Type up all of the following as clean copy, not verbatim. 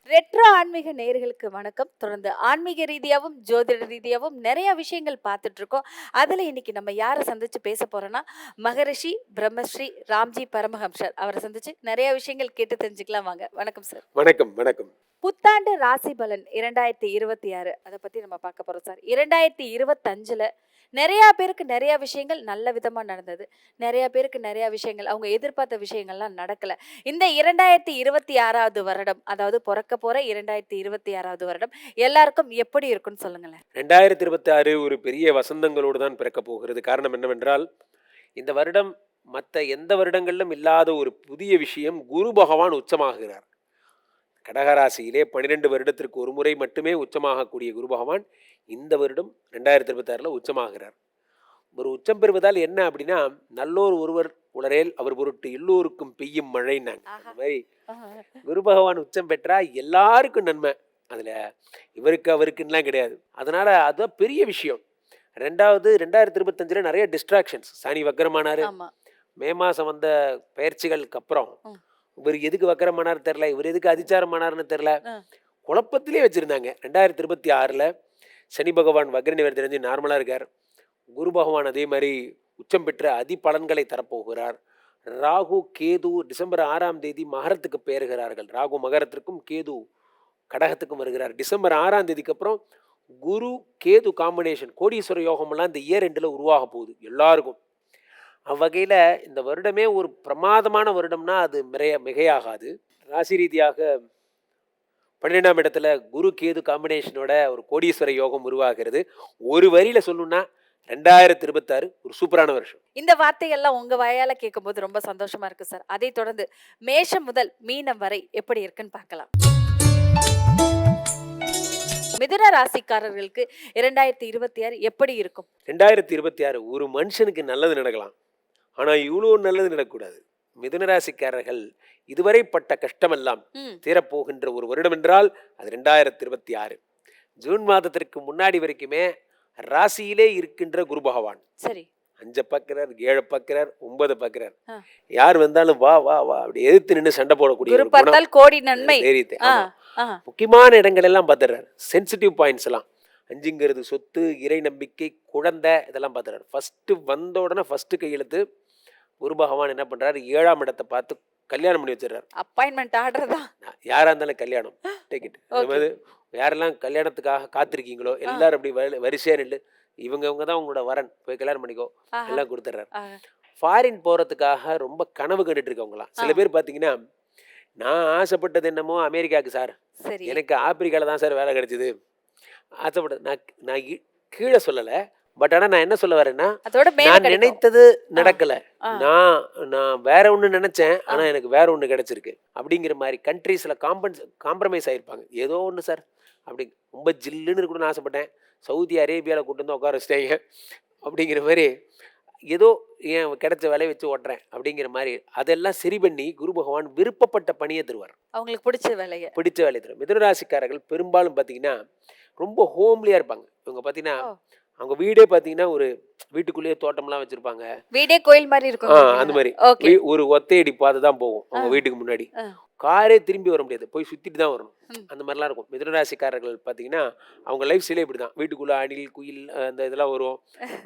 Retro ஆன்மீக நேயர்களுக்கு வணக்கம். தொடர்ந்து ஆன்மீக ரீதியாவும், ஜோதிட ரீதியாவும் நிறைய விஷயங்கள் பார்த்துட்டு இருக்கோம். அதுல இன்னைக்கு நம்ம யார சந்திச்சு பேச போறோம்னா, மகரிஷி பிரம்மஸ்ரீ ராம்ஜி பரமஹம்சர் அவரை சந்திச்சு நிறைய விஷயங்கள் கேட்டு தெரிஞ்சுக்கலாம் வாங்க. வணக்கம் சார். வணக்கம் வணக்கம். புத்தாண்டு ராசி பலன் 2026 அத பத்தி நம்ம பார்க்க போறோம் சார். 2025ல நிறைய பேருக்கு நிறைய விஷயங்கள் நல்ல விதமா நடந்தது. நிறைய பேருக்கு நிறைய விஷயங்கள் அவங்க எதிர்பார்த்த விஷயங்கள்லாம் நடக்கல. இந்த 2026வது வருடம், அதாவது பொறக்க போற 2026வது வருடம் எல்லாருக்கும் எப்படி இருக்கும்னு சொல்லுங்களேன். 2026 ஒரு பெரிய வசந்தங்களோடு தான் பிறக்கப் போகிறது. காரணம் என்னவென்றால், இந்த வருடம் மத்த எந்த வருடங்களிலும் இல்லாத ஒரு புதிய விஷயம், குரு பகவான் உச்சமாகிறார். கடகராசியிலே 12 வருடத்திற்கு ஒரு முறை மட்டுமே உச்சமாகக்கூடிய குரு பகவான் இந்த வருடம் 2026ல உச்சமாகிறார். ஒரு உச்சம் பெறுவதால் என்ன அப்படின்னா, நல்லோர் ஒருவர் உளரேல் அவர் பொருட்டு எல்லோருக்கும் பெய்யும் மழைன்னாங்க. அந்த மாதிரி குரு பகவான் உச்சம் பெற்றா எல்லாருக்கும் நன்மை. அதில் இவருக்கு அவருக்குன்னெலாம் கிடையாது. அதனால அதுதான் பெரிய விஷயம். ரெண்டாவது, 2025ல் நிறைய டிஸ்ட்ராக்ஷன்ஸ். சனி வக்கரமானாரு. மே மாதம் வந்த பயிற்சிகளுக்கு அப்புறம் இவர் எதுக்கு வக்கரமானார் தெரில, இவர் எதுக்கு அதிச்சாரமானார்னு தெரில, குழப்பத்திலே வச்சுருந்தாங்க. 2026ல் சனி பகவான் வக்ர நிவர்த்தி தெரிஞ்சு நார்மலாக இருக்கார். குரு பகவான் அதே மாதிரி உச்சம் பெற்ற அதி பலன்களை தரப்போகிறார். ராகு கேது டிசம்பர் 6ஆம் தேதி மகரத்துக்கு பெயர்கிறார்கள். ராகு மகரத்திற்கும் கேது கடகத்துக்கும் வருகிறார். டிசம்பர் 6ஆம் தேதிக்கு அப்புறம் குரு கேது காம்பினேஷன் கோடீஸ்வர யோகமெல்லாம் இந்த இயர் எண்டில் உருவாக போகுது எல்லாருக்கும். அவ்வகையில் இந்த வருடமே ஒரு பிரமாதமான வருடம்னா அது மிகையாகாது. ராசி ரீதியாக 12ஆம் இடத்துல குரு கேது காம்பினேஷனோட ஒரு கோடீஸ்வர யோகம் உருவாகிறது. ஒரு வரியில சொல்லணும்னா 2026 ஒரு சூப்பரான வருஷம். இந்த வார்த்தைகள்லாம் உங்க வாயால கேட்கும்போது ரொம்ப சந்தோஷமா இருக்கு சார். அதை தொடர்ந்து மேஷம் முதல் மீனம் வரை எப்படி இருக்குன்னு பார்க்கலாம். மிதுன ராசிக்காரர்களுக்கு 2026 எப்படி இருக்கும்? 2026 ஒரு மனுஷனுக்கு நல்லது நடக்கலாம். ஆனா இவ்வளோ நல்லது நடக்கக்கூடாது. மிதுன ராசிக்காரர்கள் இதுவரை பட்ட கஷ்டமெல்லாம் தீரப்போகின்ற ஒரு வருடம் என்றால் அது 2026. ஜூன் மாதத்திற்கு முன்னாடி வரைக்குமே ராசியிலே இருக்கின்ற குரு பகவான் சரி 5 பார்க்கிறார், 7 பார்க்கிறார், 9 பார்க்கிறார். யார் வந்தாலும் வா வா வா அப்படி எதிர்த்து நின்று சண்டை போடக்கூடிய கோடி நன்மை. முக்கியமான இடங்கள் எல்லாம் பார்த்துறாரு. சென்சிட்டிவ் பாயிண்ட்ஸ் எல்லாம் 5ங்கிறது சொத்து, இறை நம்பிக்கை, குழந்தை, இதெல்லாம் பார்த்துறாரு. ஃபர்ஸ்ட் வந்த உடனே ஃபர்ஸ்ட் கையெழுத்து குரு பகவான் என்ன பண்றாரு, 7ஆம் இடத்தை பார்த்து கல்யாணம் பண்ணி வச்சிடறாரு. அப்பாயின்மெண்ட் ஆர்டர் தான். யாரா இருந்தாலும் கல்யாணம் டிக்கெட். யாரெல்லாம் கல்யாணத்துக்காக காத்திருக்கீங்களோ எல்லாரும் அப்படி வரிசையா நின்று இவங்க தான் உங்களோட வரன், போய் கல்யாணம் பண்ணிக்கோ எல்லாம் கொடுத்துட்றாரு. ஃபாரின் போறதுக்காக ரொம்ப கனவு கண்டுட்டு இருக்கவங்களாம். சில பேர் பார்த்தீங்கன்னா, நான் ஆசைப்பட்டது என்னமோ அமெரிக்காவுக்கு சார், எனக்கு ஆப்பிரிக்கால தான் சார் வேலை கிடைச்சிது ஆசைப்பட்டது. நான் கீழே சொல்லலை, பட் ஆனால் நான் என்ன சொல்ல வரேன்னா, நான் நினைத்தது நடக்கலை, நான் வேற ஒன்று நினைச்சேன் ஆனால் எனக்கு வேற ஒன்று கிடைச்சிருக்கு அப்படிங்கிற மாதிரி கண்ட்ரீஸில் காம்ப்ரமைஸ் ஆகிருப்பாங்க. ஏதோ ஒன்று சார் அப்படி ரொம்ப ஜில்லுன்னு இருக்கணும்னு ஆசைப்பட்டேன், சவுதி அரேபியாவில் கூட்டு வந்து உட்கார வச்சிட்டாங்க அப்படிங்கிற மாதிரி, ஏதோ ஏன் கிடைச்ச வேலையை வச்சு ஓட்டுறேன் அப்படிங்கிற மாதிரி அதெல்லாம் சரி பண்ணி குரு பகவான் விருப்பப்பட்ட பணியை தருவார். அவங்களுக்கு பிடிச்ச வேலையை தருவார். மிதுனராசிக்காரர்கள் பெரும்பாலும் பார்த்தீங்கன்னா ரொம்ப ஹோம்லியாக இருப்பாங்க. இவங்க பார்த்தீங்கன்னா அவங்க வீடே பார்த்தீங்கன்னா ஒரு வீட்டுக்குள்ளேயே தோட்டம்லாம் வச்சிருப்பாங்க, வீடே கோயில் மாதிரி இருக்கும். அந்த மாதிரி ஒரு ஒத்தையடி பாதை தான் போகும் அவங்க வீட்டுக்கு முன்னாடி. காரே திரும்பி வர முடியாது, போய் சுத்திட்டு தான் வரணும். அந்த மாதிரிலாம் இருக்கும். மிதுனராசிக்காரர்கள் பார்த்தீங்கன்னா அவங்க லைஃப் ஸ்டைலே இப்படி தான். வீட்டுக்குள்ள அணில் குயில் அந்த இதெல்லாம் வரும்.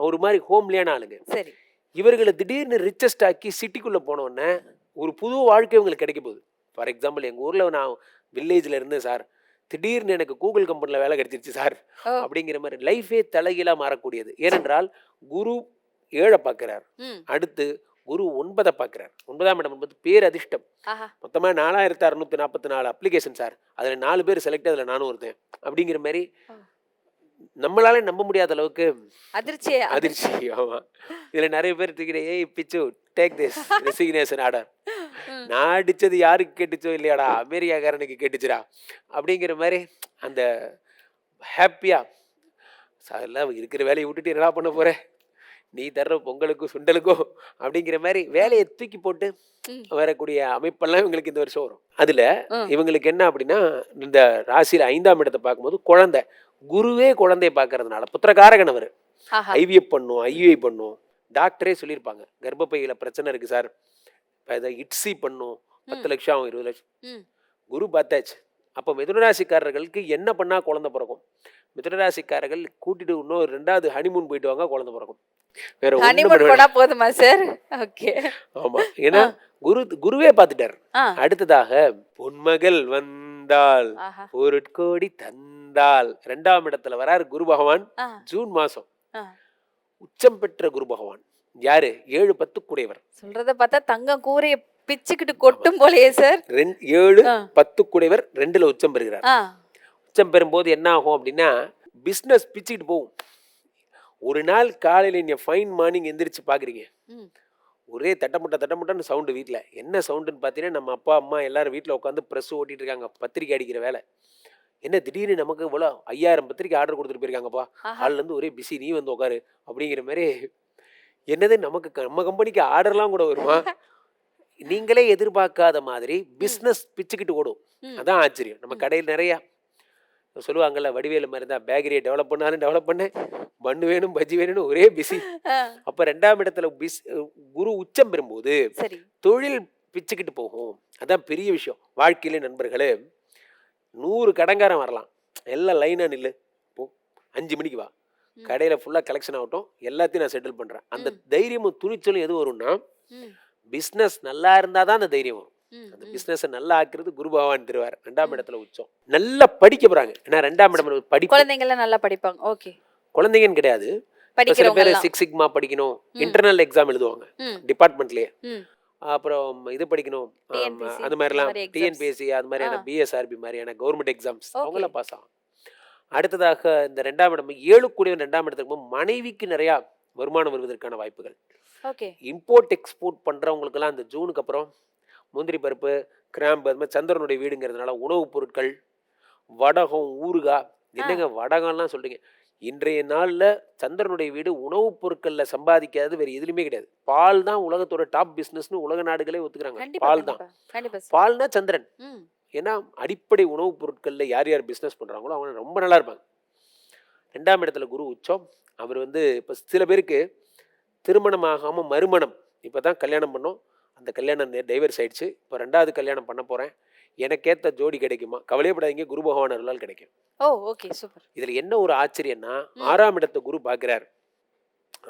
ஒரு மாதிரி ஹோம்லியான ஆளுங்க. சரி, இவர்களை திடீர்னு ரிச்சஸ்ட் ஆக்கி சிட்டிக்குள்ளே போனோடனே ஒரு புது வாழ்க்கை இவங்களுக்கு கிடைக்க போகுது. ஃபார் எக்ஸாம்பிள், எங்கள் ஊரில் நான் வில்லேஜில் இருந்தேன் சார், திடீர்னு எனக்கு கூகுள் கம்பெனியில் வேலை கிடைச்சிருச்சு சார் அப்படிங்கிற மாதிரி லைஃபே தலைகீழாக மாறக்கூடியது. ஏனென்றால் குரு 7 பார்க்கிறார், அடுத்து குரு 9 பார்க்கிறார். 9ஆம் இடம் என்பது பேர் அதிர்ஷ்டம். மொத்தமாக 4644 அப்ளிகேஷன் சார், அதில் 4 பேர் செலக்ட், அதில் நானும் ஒருத்தேன் அப்படிங்கிற மாதிரி நம்மளால நம்ப முடியாத அளவுக்கு அதிர்ச்சி. ஆமா, இதுல நிறைய பேர் ஏய் பிச்சு டேக் திஸ் ரெசிக்னேஷன் ஆர்டர், நான் அடிச்சது யாருக்கு கேட்டுச்சோ இல்லையாடா, அமெரிக்காக்காரனுக்கு கேட்டுச்சுடா அப்படிங்கிற மாதிரி அந்த ஹாப்பியா சார்லாம் இருக்கிற வேலையை விட்டுட்டு என்ன பண்ண போற, நீ தர்ற பொங்கலுக்கும் சுண்டலுக்கும் அப்படிங்கிற மாதிரி வேலையை தூக்கி போட்டு வரக்கூடிய அமைப்பெல்லாம் இவங்களுக்கு இந்த வருஷம் வரும். அதுல இவங்களுக்கு என்ன அப்படின்னா, இந்த ராசியில 5ஆம் இடத்தை பார்க்கும்போது குழந்தை, குருவே குழந்தைய பார்க்கறதுனால புத்திரகாரகன் அவர். ஐவிஎஃப் பண்ணும், ஐயுஐ பண்ணும். டாக்டரே சொல்லியிருப்பாங்க, கர்ப்பப்பையில பிரச்சனை இருக்கு சார், இட்சி பண்ணும், 10 லட்சம் ஆகும், 20 லட்சம். குரு பார்த்தாச்சு, அப்போ மிதுனராசிக்காரர்களுக்கு என்ன பண்ணா குழந்தை பிறக்கும்? மிதுனராசிக்காரர்கள் கூட்டிட்டு இன்னும் 2வது ஹனிமூன் போயிட்டு வாங்க, குழந்தை பிறக்கும். வேற ஒண்ணும் பண்ண ஹனிமூன் வேண்டாம். போனா போதுமா சார்? ஓகே. ஆமா. ஏன்னா குருவே பார்த்துட்டாரு. ஆ. அடுத்ததாக பொன்மகள் வந்தாள் ஆஹா. பொருட்கோடி தந்தாள். 2ஆம் இடத்துல வராரு குரு பகவான். ஆ. ஜூன் மாசம் ஆ. உச்சம் பெற்ற குரு பகவான். யாரு? 7-10 குடையவர். சொல்றத பார்த்தா தங்கம் கூரைய பிச்சுக்கிட்டு கொட்டும் போலயே சார். 7-10 குடையவர் 2ல உச்சம் பெறுகிறார். ஆ. உச்சம் பெறும்போது என்ன ஆகும் அப்படின்னா, பிசினஸ் பிச்சுக்கிட்டு போகும். ஒரு நாள் காலையில நீங்க ஃபைன் மார்னிங் எந்திரிச்சு பாக்குறீங்க, ம். ஒரே தட்டமுட்டன்னு சவுண்டு வீட்டில். என்ன சவுண்டுன்னு பார்த்தீங்கன்னா, நம்ம அப்பா அம்மா எல்லாரும் வீட்டில் உட்காந்து ப்ரெஸ் ஓட்டிட்டு இருக்காங்க, பத்திரிக்கை அடிக்கிற வேலை. என்ன திடீர்னு நமக்கு இவ்வளோ 5000 பத்திரிக்கை ஆர்டர் கொடுத்துட்டு போயிருக்காங்கப்பா, ஆஹா. ஆள்லேருந்து ஒரே பிஸி, நீ வந்து உட்காரு அப்படிங்கிற மாதிரி. என்னது நமக்கு நம்ம கம்பெனிக்கு ஆர்டர்லாம் கூட வருமா? நீங்களே எதிர்பார்க்காத மாதிரி பிஸ்னஸ் பிச்சுக்கிட்டு ஓடும். ம். அதான் ஆச்சரியம். நம்ம கடையில் நிறையா சொல்லுவாங்கல்ல, வடிவேலு மாதிரி தான், பேக்கரியை டெவலப் பண்ணாலும் டெவலப் பண்ண, பண்ணு வேணும் பஜ்ஜி வேணும்னு ஒரே பிஸி. ஆ. அப்போ 2ஆம் இடத்துல குரு உச்சம் பெறும்போது சரி. தொழில் பிச்சுக்கிட்டு போகும். அதான் பெரிய விஷயம் வாழ்க்கையிலே. நண்பர்களே, 100 கடங்காரன் வரலாம், எல்லாம் லைனாக நில்லு, போ 5 மணிக்கு வா, ம். கடையில் ஃபுல்லாக கலெக்ஷன் ஆகட்டும், எல்லாத்தையும் நான் செட்டில் பண்ணுறேன். அந்த ம். தைரியமும் துணிச்சலும் எது வரும்னா, ம். பிஸ்னஸ் நல்லா இருந்தால் தான் அந்த தைரியம் வரும். ம். அந்த ம். பிஸ்னஸை நல்லா ஆக்குறது குரு பகவான் தருவார். 2ஆம் ம். இடத்துல உச்சம். நல்லா படிக்க போகிறாங்க. ஏன்னா 2ஆம் இடம் படிப்பு. குழந்தைங்க எல்லாம் நல்லா படிப்பாங்க. ஓகே. குழந்தைங்கன்னு கிடையாது, இப்போ சில படிக்கிறவங்க பேர் எல்லாம். 6 சிக்மா படிக்கணும், ம். இன்டர்னல் எக்ஸாம் எழுதுவாங்க ம். டிபார்ட்மெண்ட்லேயே. ம். அப்புறம் இது படிக்கணும், டிஎன்பிசி அந்த இந்த மாதிரிலாம் மாதிரி எக்ஸாம்ஸ். டிஎன்பிஎஸ்சி அது ஆ. மாதிரியான பிஎஸ்ஆர்பி மாதிரியான கவர்மெண்ட் எக்ஸாம்ஸ் ஓகே. அவங்களாம் பாஸ் ஆகும். அடுத்ததாக இந்த 2ஆம் இடம் 7 கூடியவன் 2ஆம் இடத்துக்கு போகும்போது மனைவிக்கு நிறையா வருமானம் வருவதற்கான வாய்ப்புகள். ஓகே. இம்போர்ட் எக்ஸ்போர்ட் பண்ணுறவங்களுக்கெல்லாம் இந்த ஜூனுக்கு அப்புறம் முந்திரி பருப்பு, கிராம்பு, அது மாதிரி சந்திரனுடைய வீடுங்கிறதுனால உணவுப் பொருட்கள், வடகம், ஊறுகாய். ஆ. என்னங்க வடகம்லாம் சொல்றீங்க? இன்றைய நாளில் சந்திரனுடைய வீடு உணவுப் பொருட்களில் சம்பாதிக்காது வேறு எதுலையுமே கிடையாது. பால் தான் உலகத்தோட டாப் பிஸ்னஸ்னு உலக நாடுகளே ஒத்துக்கிறாங்க. கண்டிப்பா பால் தான். கண்டிப்பா கண்டிப்பா சார். பால்னா சந்திரன். ம். ஏன்னா அடிப்படை உணவுப் பொருட்களில் யார் யார் பிஸ்னஸ் பண்ணுறாங்களோ அவங்க ரொம்ப நல்லா இருப்பாங்க. 2ஆம் இடத்துல குரு உச்சம். அவர் இப்போ சில பேருக்கு திருமணம் ஆகாமல் மறுமணம், இப்போ தான் கல்யாணம் பண்ணோம், அந்த கல்யாணம் டைவர்ஸ் ஆயிடுச்சு, இப்போ 2வது கல்யாணம் பண்ண போகிறேன், எனக்கேற்ற ஜோடி கிடைக்குமா? கவலையப்படாதீங்க, குரு பகவான் அருளால் கிடைக்கும். ஓ ஓகே சூப்பர். இதில் என்ன ஒரு ஆச்சரியம்னா, ம். 6ஆம் இடத்தை குரு பார்க்குறார்.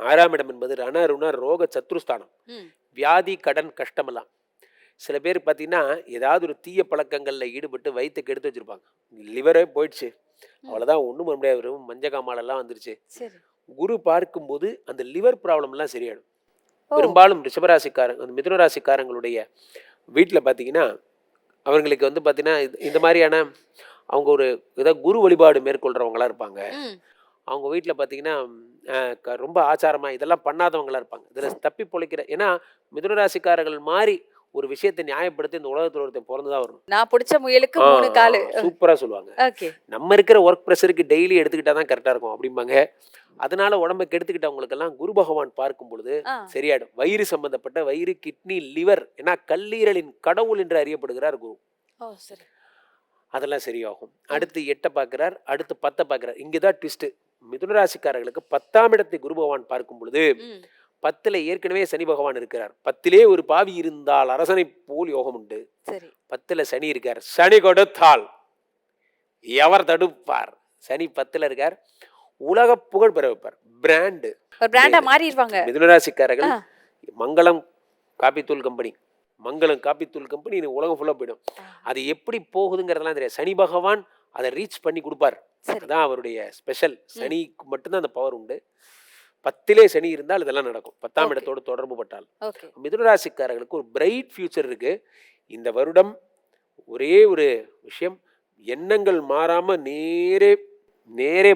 6ஆம் இடம் என்பது ரண ருண ரோக சத்ருஸ்தானம். ம். வியாதி, கடன், கஷ்டமெல்லாம். சில பேர் பார்த்தீங்கன்னா ஏதாவது ஒரு தீய பழக்கங்களில் ஈடுபட்டு வயிற்றுக்கு எடுத்து வச்சுருப்பாங்க, லிவரே போயிடுச்சு, ம். அவ்வளோதான், ஒன்றும் பண்ண முடியாது, வெறும் மஞ்சக்காமாலெல்லாம் வந்துருச்சு. சரி. குரு பார்க்கும்போது அந்த லிவர் ப்ராப்ளம்லாம் சரியாயிடும். ஓ. பெரும்பாலும் ரிஷபராசிக்காரங்க, அந்த மிதுனராசிக்காரங்களுடைய வீட்டில் பார்த்தீங்கன்னா, அவங்களுக்கு பார்த்தீங்கன்னா இந்த மாதிரியான அவங்க ஒரு ஏதாவது குரு வழிபாடு மேற்கொள்கிறவங்களா இருப்பாங்க. ம். அவங்க வீட்டில் பார்த்தீங்கன்னா ரொம்ப ஆச்சாரமாக இதெல்லாம் பண்ணாதவங்களா இருப்பாங்க. இதில் தப்பி பொழைக்கிற, ஏன்னா மிதுனராசிக்காரர்கள் மாதிரி ஒரு விஷயத்தை நியாயப்படுத்தி இந்த உலகத்தில் ஒருத்தன் பிறந்துதான் வரணும். நான் பிடிச்ச முயலுக்கு 3 காலு. சூப்பராக சொல்லுவாங்க. ஓகே. நம்ம இருக்கிற ஒர்க் ப்ரெஷருக்கு டெய்லி எடுத்துக்கிட்டா தான் கரெக்டாக இருக்கும் அப்படிம்பாங்க. அதனால உடம்பை கெடுத்துக்கிட்டவங்களுக்கெல்லாம் குரு பகவான் பார்க்கும் பொழுது ஆ. சரியாயிடும். வயிறு சம்பந்தப்பட்ட வயிறு, கிட்னி, லிவர், ஏன்னா கல்லீரலின் கடவுள் என்று அறியப்படுகிறார் குரு. ஓ சரி. அதெல்லாம் சரியாகும். அடுத்து 8 பார்க்கிறார், அடுத்து 10 பார்க்கிறார். இங்கே தான் ட்விஸ்ட். மிதுனராசிக்காரர்களுக்கு 10ஆம் இடத்தை குரு பகவான் பார்க்கும் பொழுது ம். 10ல் ஏற்கனவே சனி பகவான் இருக்கிறார். 10லே ஒரு பாவி இருந்தால் அரசனை போல் யோகம் உண்டு. சரி. 10ல் சனி இருக்கார். சனி கொடுத்தால் எவர் தடுப்பார்? சனி 10ல் இருக்கார். உலக புகழ் பெற வைப்பார். பிராண்டு ஒரு பிராண்டா மாறிடுவாங்க. மிதுனராசிக்காரர்கள் ஆ. மங்களம் காப்பித்தூள் கம்பெனி, மங்களம் காப்பித்தூள் கம்பெனி உலகம் ஃபுல்லாக போயிடும். ஆ. அது எப்படி போகுதுங்கிறதெல்லாம் தெரியாது. சனி பகவான் அதை ரீச் பண்ணி கொடுப்பார். சரி. அதான் அவருடைய ஸ்பெஷல். சனிக்கு மட்டும்தான் அந்த பவர் உண்டு. 10லே சனி இருந்தால் இதெல்லாம் நடக்கும். 10ஆம் ஓகே. இடத்தோடு தொடர்பு பட்டால். ஓகே. மிதுனராசிக்காரர்களுக்கு ஒரு பிரைட் ஃபியூச்சர் இருக்கு. இந்த வருடம் ஒரே ஒரு விஷயம், எண்ணங்கள் மாறாம நேரே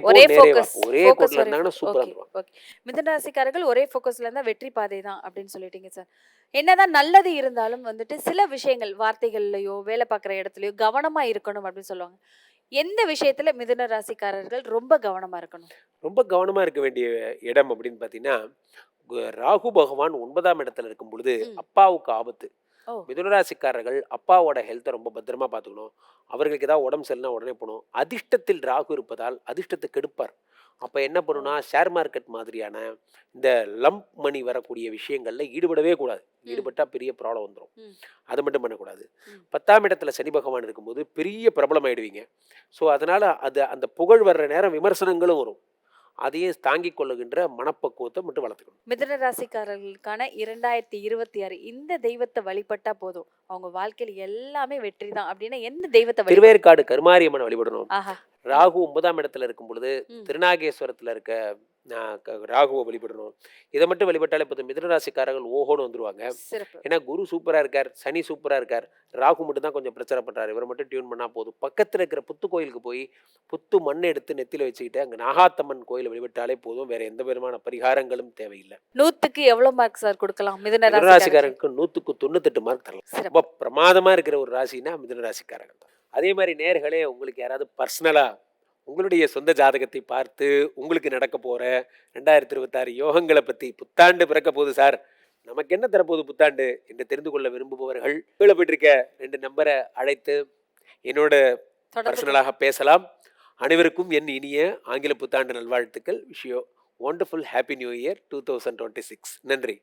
போ ஒரே நேரே வா, ஃபோக்கஸ். ஒரே ஃபோக்கஸ் கோட்ல ஒரே இருந்தாங்கன்னா சூப்பரா ஓகே. இருந்துருவாங்க. ஓகே. மிதுன ராசிக்காரர்கள் ஒரே ஃபோக்கஸ்ல இருந்தா வெற்றி பாதை தான் அப்படின்னு சொல்லிட்டீங்க சார். என்னதான் நல்லது இருந்தாலும் வந்துட்டு சில விஷயங்கள் வார்த்தைகள்லயோ வேலை பார்க்குற இடத்துலயோ கவனமா இருக்கணும் அப்படின்னு சொல்லுவாங்க. எந்த விஷயத்துல மிதுன ராசிக்காரர்கள் ரொம்ப கவனமா இருக்கணும்? ரொம்ப கவனமா இருக்க வேண்டிய இடம் அப்படின்னு பார்த்தீங்கன்னா, ராகு பகவான் 9ஆம் இடத்துல இருக்கும் பொழுது ம். அப்பாவுக்கு ஆபத்து. ஓ. மிதுனராசிக்காரர்கள் அப்பாவோட ஹெல்த்தை ரொம்ப பத்திரமா பார்த்துக்கணும். அவர்களுக்கு ஏதாவது உடம்பு சரியில்லைனா உடனே போகணும். அதிர்ஷ்டத்தில் ராகு இருப்பதால் அதிர்ஷ்டத்தை கெடுப்பார். அப்போ என்ன பண்ணுன்னா ஷேர் மார்க்கெட் மாதிரியான இந்த லம்ப் மணி வரக்கூடிய விஷயங்கள்ல ஈடுபடவே கூடாது. ஈடுபட்டால் பெரிய ப்ராப்ளம் வந்துடும். அது மட்டும் பண்ணக்கூடாது. 10ஆம் இடத்துல சனி பகவான் இருக்கும்போது பெரிய பிரபலம் ஆயிடுவீங்க. ஸோ அதனால் அந்த புகழ் வர்ற நேரம் விமர்சனங்களும் வரும். அதையும் தாங்கிக் கொள்ளுகின்ற மனப்பக்குவத்தை மட்டும் வளர்த்துக்கணும். மிதுன ராசிக்காரர்களுக்கான 2026 இந்த தெய்வத்தை வழிபட்டா போதும், அவங்க வாழ்க்கையில எல்லாமே வெற்றி தான் அப்படின்னா எந்த தெய்வத்தை திருவேற்காடு கருமாரியம்மன் வழிபடணும். ஆஹா. ராகு 9ஆம் இடத்துல இருக்கும் பொழுது ம். திருநாகேஸ்வரத்தில் இருக்க ராகுவை வழிபடணும். இதை மட்டும் வழிபட்டாலே போதும், மிதுன ராசிக்காரர்கள் ஓஹோன்னு வந்துருவாங்க. சிறப்பு. ஏன்னா குரு சூப்பராக இருக்கார், சனி சூப்பராக இருக்கார், ராகு மட்டும் தான் கொஞ்சம் பிரச்சனை பண்ணுறாரு. இவரை மட்டும் டியூன் பண்ணால் போதும். பக்கத்தில் இருக்கிற புத்து கோயிலுக்கு போய் புத்து மண் எடுத்து நெத்தியில் வச்சுக்கிட்டு அங்கே நாகாத்தம்மன் கோயிலை வழிபட்டாலே போதும். வேற எந்த விதமான பரிகாரங்களும் தேவையில்லை. 100க்கு எவ்வளவு மார்க் சார் கொடுக்கலாம் மிதுன ராசிக்காரருக்கு? மிதுனராசிக்காரருக்கு 100க்கு 98 மார்க் தரலாம். சிறப்பு. ரொம்ப பிரமாதமா இருக்கிற ஒரு ராசினா மிதுனராசிக்காரர்கள் தான். அதே மாதிரி நேர்களே, உங்களுக்கு யாராவது பர்சனலா உங்களுடைய சொந்த ஜாதகத்தை பார்த்து உங்களுக்கு நடக்க போற 2026 யோகங்களை பத்தி, புத்தாண்டு பிறக்க போகுது சார், நமக்கு என்ன தரப்போகுது புத்தாண்டு என்று தெரிந்து கொள்ள விரும்புபவர்கள் கீழே போயிட்டிருக்க 2 நம்பரை அழைத்து என்னோட தொடர்பு பர்சனலாக பேசலாம். அனைவருக்கும் என் இனிய ஆங்கில புத்தாண்டு நல்வாழ்த்துக்கள். Wish you wonderful happy new year 2026. நன்றி.